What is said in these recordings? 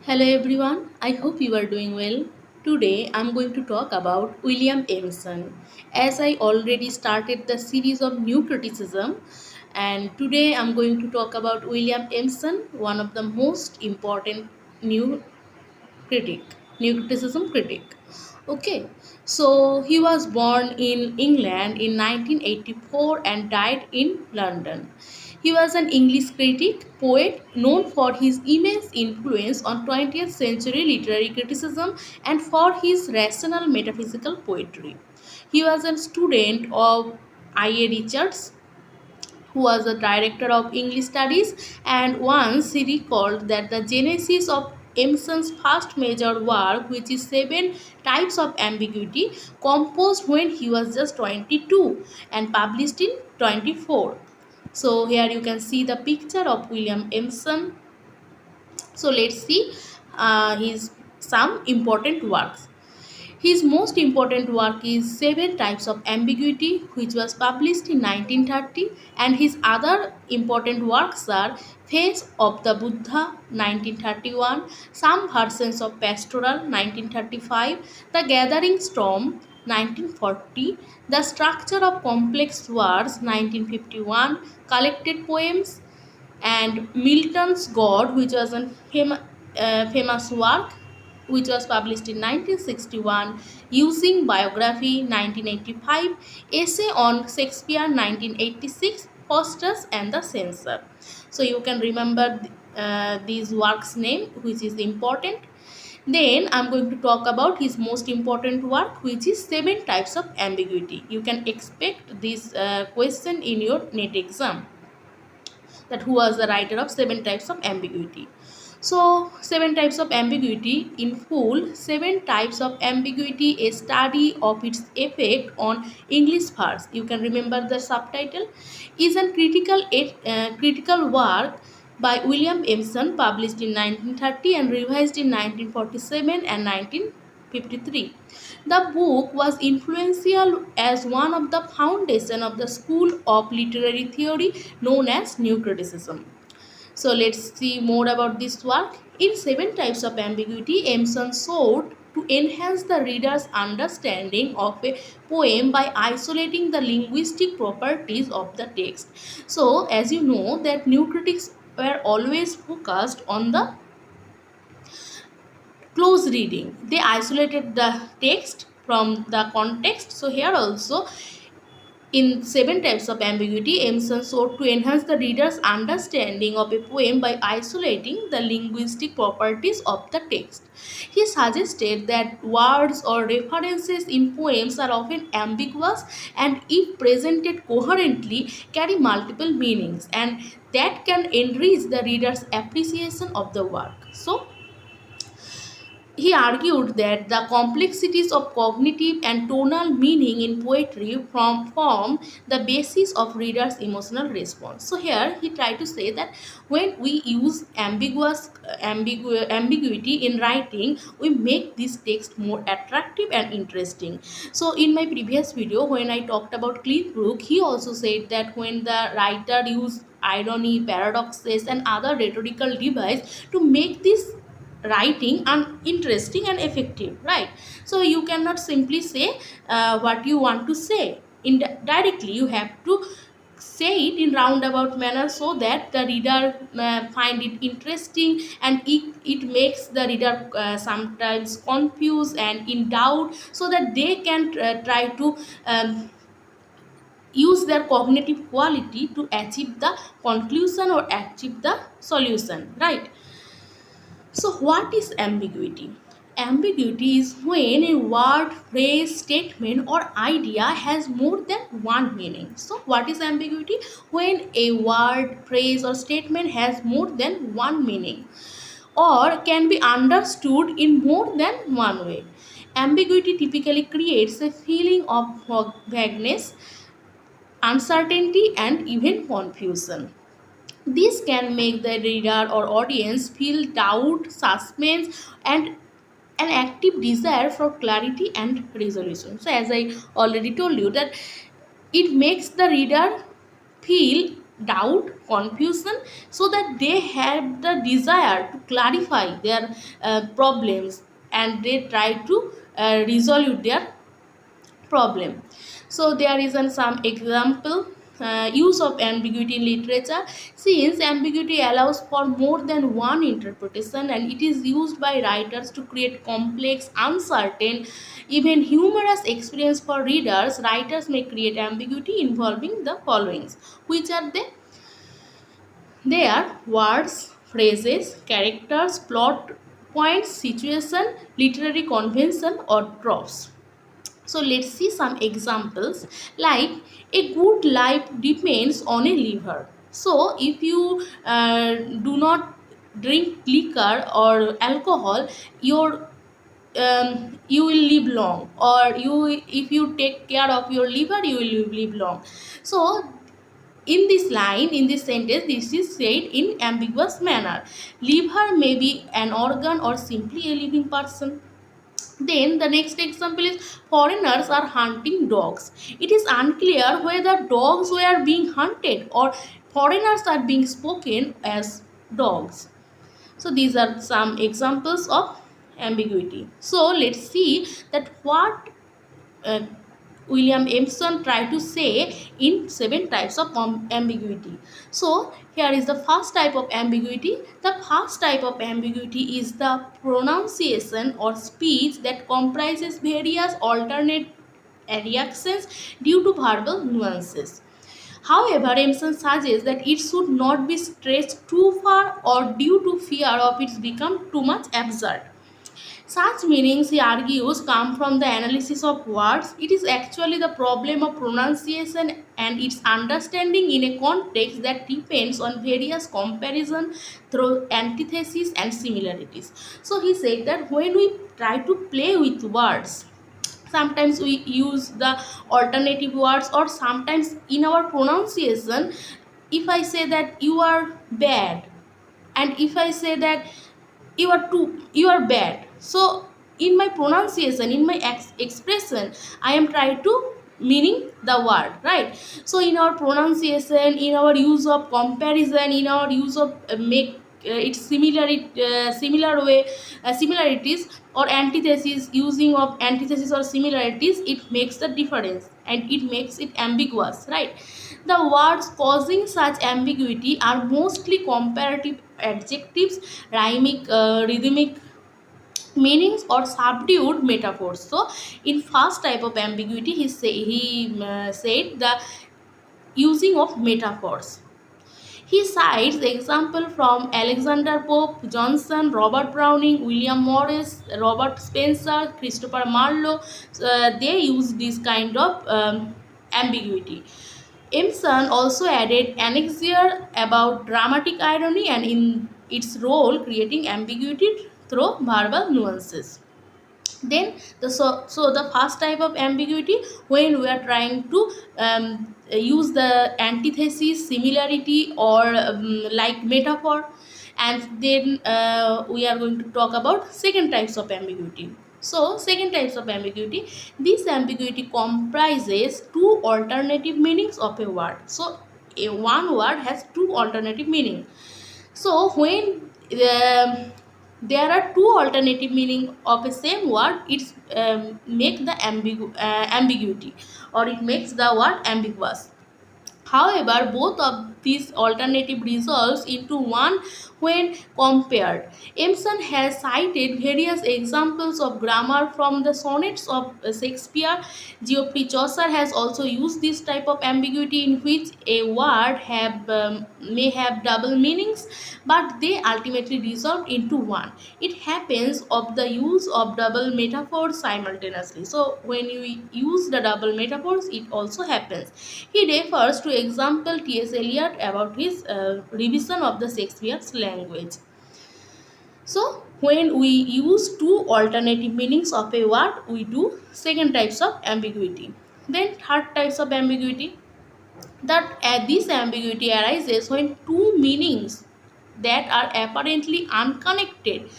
Hello everyone, I hope you are doing well. Today I'm going to talk about William Empson. As I already started the series of new criticism, and today I'm going to talk about William Empson, one of the most important new critic, new criticism critic. Okay, so he was born in England in 1984 and died in London. He was an English critic, poet known for his immense influence on 20th century literary criticism and for his rational metaphysical poetry. He was a student of I.A. Richards, who was the director of English studies, and once he recalled that the genesis of Emerson's first major work, which is Seven Types of Ambiguity, composed when he was just 22 and published in 24. So here you can see the picture of William Emerson. So let's see his some important works. His most important work is Seven Types of Ambiguity, which was published in 1930, and his other important works are Face of the Buddha, 1931, Some Versions of Pastoral, 1935, The Gathering Storm, 1940, The Structure of Complex Words, 1951, Collected Poems, and Milton's God, which was a famous work which was published in 1961, Using Biography 1985, Essay on Shakespeare 1986, Faustus and the Censor. So you can remember these works name, which is important. Then I'm going to talk about his most important work, which is Seven Types of Ambiguity. You can expect this question in your NET exam, that who was the writer of Seven Types of Ambiguity. So Seven Types of Ambiguity in full, Seven Types of Ambiguity, a study of its effect on English verse, you can remember the subtitle, is a critical work by William Empson, published in 1930 and revised in 1947 and 1953. The book was influential as one of the foundation of the school of literary theory known as New Criticism. So let's see more about this work. In Seven Types of Ambiguity, Emerson sought to enhance the reader's understanding of a poem by isolating the linguistic properties of the text. So, as you know, that new critics were always focused on the close reading. They isolated the text from the context. So here also, in Seven Types of Ambiguity, Emerson sought to enhance the reader's understanding of a poem by isolating the linguistic properties of the text. He suggested that words or references in poems are often ambiguous and, if presented coherently, carry multiple meanings, and that can enrich the reader's appreciation of the work. So, he argued that the complexities of cognitive and tonal meaning in poetry form the basis of readers' emotional response. So here he tried to say that when we use ambiguity in writing, we make this text more attractive and interesting. So in my previous video, when I talked about Cliffbrook, he also said that when the writer used irony, paradoxes, and other rhetorical device to make this writing interesting and effective, right? So you cannot simply say what you want to say directly. You have to say it in roundabout manner so that the reader find it interesting, and it makes the reader sometimes confused and in doubt, so that they can try to use their cognitive quality to achieve the conclusion or achieve the solution, right? So, what is ambiguity? Ambiguity is when a word, phrase, statement, or idea has more than one meaning. So, what is ambiguity? When a word, phrase, or statement has more than one meaning or can be understood in more than one way. Ambiguity typically creates a feeling of vagueness, uncertainty, and even confusion. This can make the reader or audience feel doubt, suspense, and an active desire for clarity and resolution. So, as I already told you, that it makes the reader feel doubt, confusion, so that they have the desire to clarify their problems, and they try to resolve their problem. So there is some example. Use of ambiguity in literature. Since ambiguity allows for more than one interpretation, and it is used by writers to create complex, uncertain, even humorous experience for readers, writers may create ambiguity involving the followings. Which are they are words, phrases, characters, plot points, situation, literary convention, or tropes. So let's see some examples. Like, a good life depends on a liver. So if you do not drink liquor or alcohol, you will live long, or you, if you take care of your liver, you will live long. So in this line, in this sentence, this is said in ambiguous manner. Liver may be an organ or simply a living person. Then the next example is, foreigners are hunting dogs. It is unclear whether dogs were being hunted or foreigners are being spoken as dogs. So these are some examples of ambiguity. So let's see that what uh, William Empson tried to say in 7 types of ambiguity. So here is the first type of ambiguity. The first type of ambiguity is the pronunciation or speech that comprises various alternate reactions due to verbal nuances. However, Empson suggests that it should not be stretched too far or due to fear of its become too much absurd. Such meanings, he argues, come from the analysis of words. It is actually the problem of pronunciation and its understanding in a context that depends on various comparison through antithesis and similarities. So he said that when we try to play with words, sometimes we use the alternative words, or sometimes in our pronunciation, if I say that you are bad, and if I say that you are bad, so in my pronunciation, in my expression, I am trying to meaning the word, right? So in our pronunciation, in our use of comparison, in our use of make it similar way, similarities or antithesis, using of antithesis or similarities, it makes the difference and it makes it ambiguous, right? The words causing such ambiguity are mostly comparative adjectives, rhythmic meanings, or subdued metaphors. So in first type of ambiguity, he said the using of metaphors. He cites example from Alexander Pope, Johnson, Robert Browning, William Morris, Robert Spencer, Christopher Marlowe. They use this kind of ambiguity. Empson also added annexure about dramatic irony and in its role creating ambiguity through verbal nuances. Then so the first type of ambiguity, when we are trying to use the antithesis, similarity, or like metaphor. And then we are going to talk about second types of ambiguity. So second types of ambiguity, this ambiguity comprises two alternative meanings of a word. So one word has two alternative meaning. So when there are two alternative meaning of a same word, it make the ambiguity, or it makes the word ambiguous. However, both of these alternative results into one when compared. Empson has cited various examples of grammar from the sonnets of Shakespeare. Geoffrey Chaucer has also used this type of ambiguity in which a word may have double meanings, but they ultimately resolve into one. It happens of the use of double metaphors simultaneously. So when you use the double metaphors, it also happens. He refers to example T.S. Eliot about his revision of the Shakespeare's language. So when we use two alternative meanings of a word, we do second types of ambiguity. Then third types of ambiguity, that this ambiguity arises when two meanings that are apparently unconnected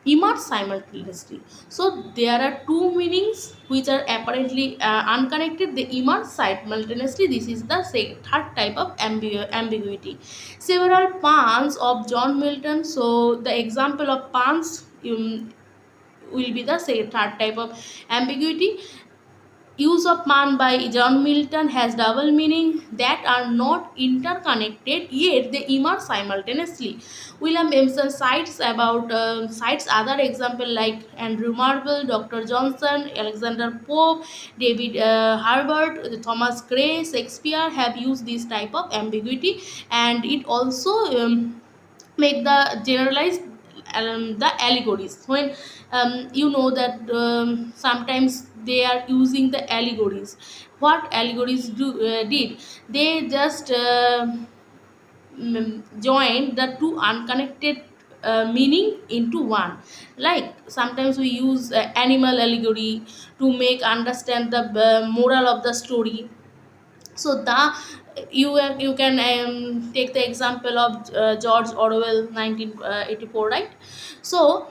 emerge simultaneously. So there are two meanings which are apparently unconnected, they emerge simultaneously. This is the third type of ambiguity. Several puns of John Milton, so the example of puns will be the third type of ambiguity. Use of man by John Milton has double meaning that are not interconnected yet they emerge simultaneously. William Empson cites other example like Andrew Marvell, Dr. Johnson, Alexander Pope, David Herbert, Thomas Gray, Shakespeare have used this type of ambiguity, and it also make the generalized the allegories. When you know that sometimes they are using the allegories, what allegories did, they just joined the two unconnected meaning into one. Like sometimes we use animal allegory to make understand the moral of the story. So the you can take the example of George Orwell 1984, right? So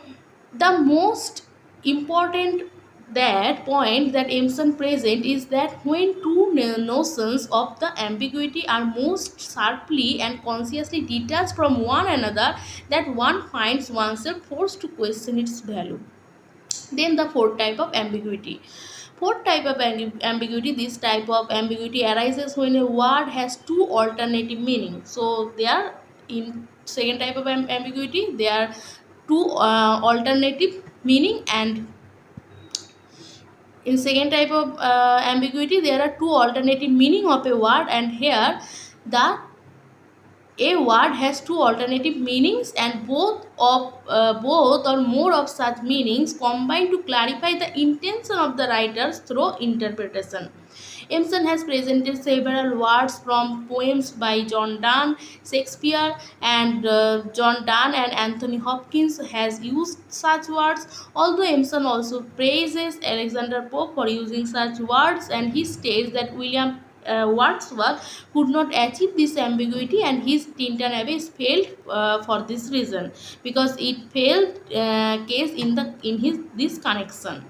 the most important that point that Empson present is that when two notions of the ambiguity are most sharply and consciously detached from one another, that one finds oneself forced to question its value. Then the fourth type of ambiguity. Fourth type of ambiguity, this type of ambiguity arises when a word has two alternative meanings. So they are in second type of ambiguity, there are two alternative meaning, and in second type of ambiguity there are two alternative meaning of a word, and here the a word has two alternative meanings, and both or more of such meanings combine to clarify the intention of the writers through interpretation. Empson has presented several words from poems by John Donne, Shakespeare, and John Donne and Anthony Hopkins has used such words. Although Empson also praises Alexander Pope for using such words, and he states that William Wordsworth could not achieve this ambiguity, and his Tintin Abbey failed for this reason, because it failed case in his this connection.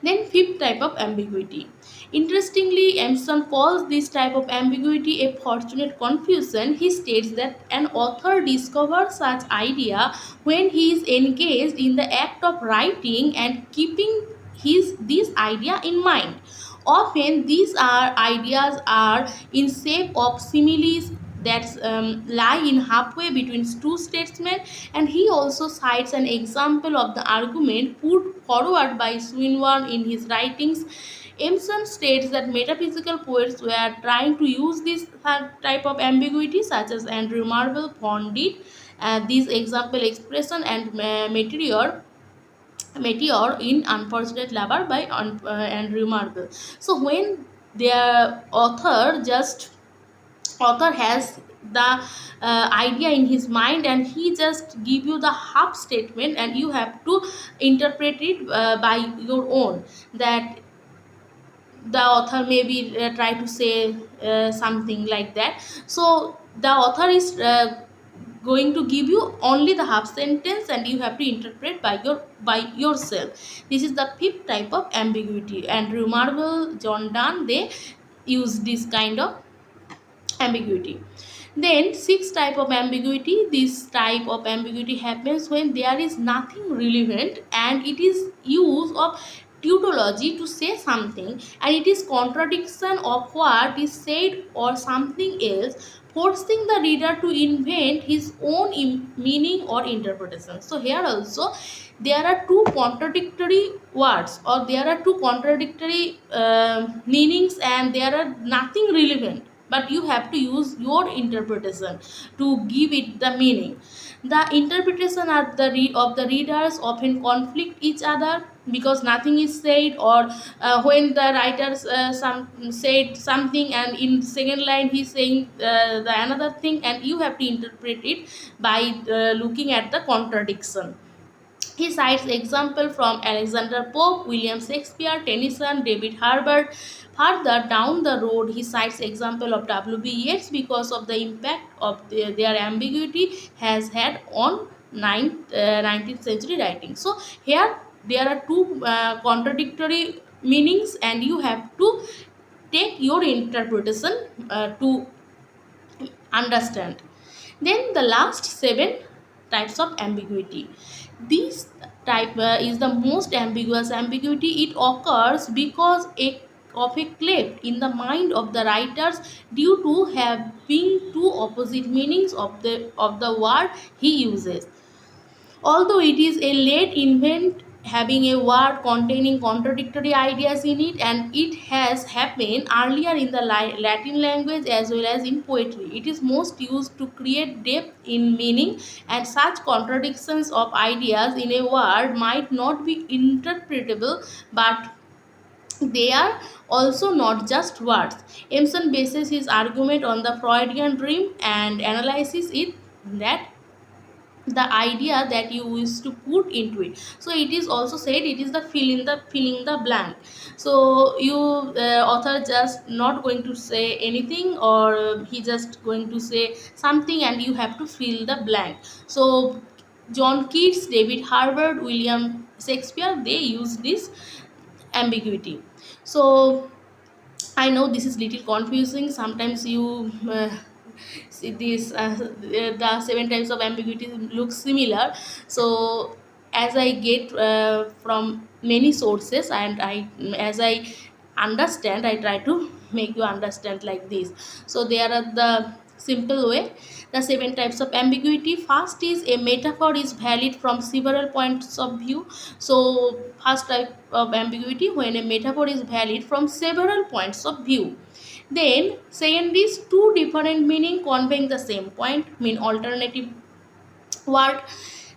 Then fifth type of ambiguity. Interestingly, Empson calls this type of ambiguity a fortunate confusion. He states that an author discovers such idea when he is engaged in the act of writing and keeping this idea in mind. Often these ideas are in shape of similes that lie in halfway between two statements, and he also cites an example of the argument put forward by Swinburne in his writings. Empson states that metaphysical poets were trying to use this type of ambiguity, such as Andrew Marvell, Vaughan did. These example expression and Meteor in Unfortunate Lover by Andrew Marvell. So when their author has the idea in his mind, and he just give you the half statement, and you have to interpret it by your own, that the author maybe try to say something like that. So the author is going to give you only the half sentence, and you have to interpret by yourself. This is the fifth type of ambiguity. Andrew Marvell, John Donne, they use this kind of ambiguity. Then sixth type of ambiguity. This type of ambiguity happens when there is nothing relevant, and it is use of tautology to say something, and it is contradiction of what is said or something else, forcing the reader to invent his own meaning or interpretation. So here also there are two contradictory words, or there are two contradictory meanings, and there are nothing relevant, but you have to use your interpretation to give it the meaning. The interpretation of the readers often conflict each other, because nothing is said, or when the writers said something, and in second line he's saying the another thing, and you have to interpret it by looking at the contradiction. He cites example from Alexander Pope, William Shakespeare, Tennyson, David Herbert. Further down the road, he cites example of W.B. Yeats because of the impact of their ambiguity has had on 19th century writing. So here there are two contradictory meanings, and you have to take your interpretation to understand. Then the last seven types of ambiguity. This type is the most ambiguous ambiguity. It occurs because of a cleft in the mind of the writers due to having two opposite meanings of the word he uses. Although it is a late invent having a word containing contradictory ideas in it, and it has happened earlier in the Latin language as well as in poetry. It is most used to create depth in meaning, and such contradictions of ideas in a word might not be interpretable, but they are also not just words. Empson bases his argument on the Freudian dream and analyzes it that the idea that you wish to put into it. So it is also said it is the filling the blank. So you author just not going to say anything, or he just going to say something and you have to fill the blank. So John Keats, David Harvard, William Shakespeare, they use this ambiguity. So I know this is little confusing. Sometimes you see this the seven types of ambiguity look similar. So as I get from many sources, and I as I understand, I try to make you understand like this. So there are the simple way. The seven types of ambiguity. First is a metaphor is valid from several points of view. So first type of ambiguity, when a metaphor is valid from several points of view. Then second is two different meaning conveying the same point, mean alternative word,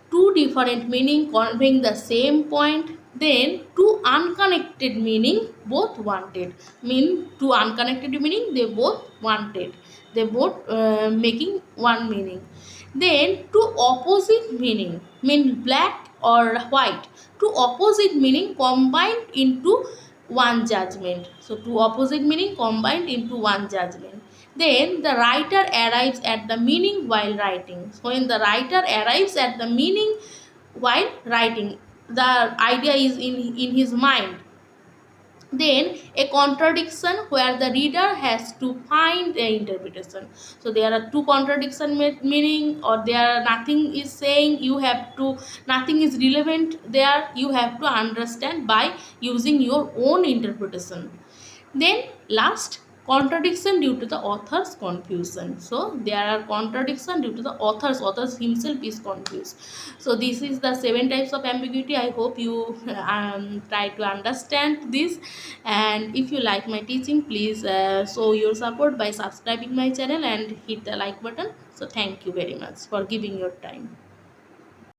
two different meaning conveying the same point. Then two unconnected meaning both wanted, mean two unconnected meaning they both wanted, they both making one meaning. Then two opposite meaning, mean black or white, two opposite meaning combined into one judgment. So two opposite meaning combined into one judgment. Then the writer arrives at the meaning while writing. So when the writer arrives at the meaning while writing, the idea is in his mind. Then a contradiction where the reader has to find the interpretation. So there are two contradiction meaning, or there nothing is saying, you have to, nothing is relevant there, you have to understand by using your own interpretation. Then last, contradiction due to the author's confusion. So there are contradiction due to the authors himself is confused. So this is the seven types of ambiguity. I hope you try to understand this, and if you like my teaching, please show your support by subscribing my channel and hit the like button. So thank you very much for giving your time.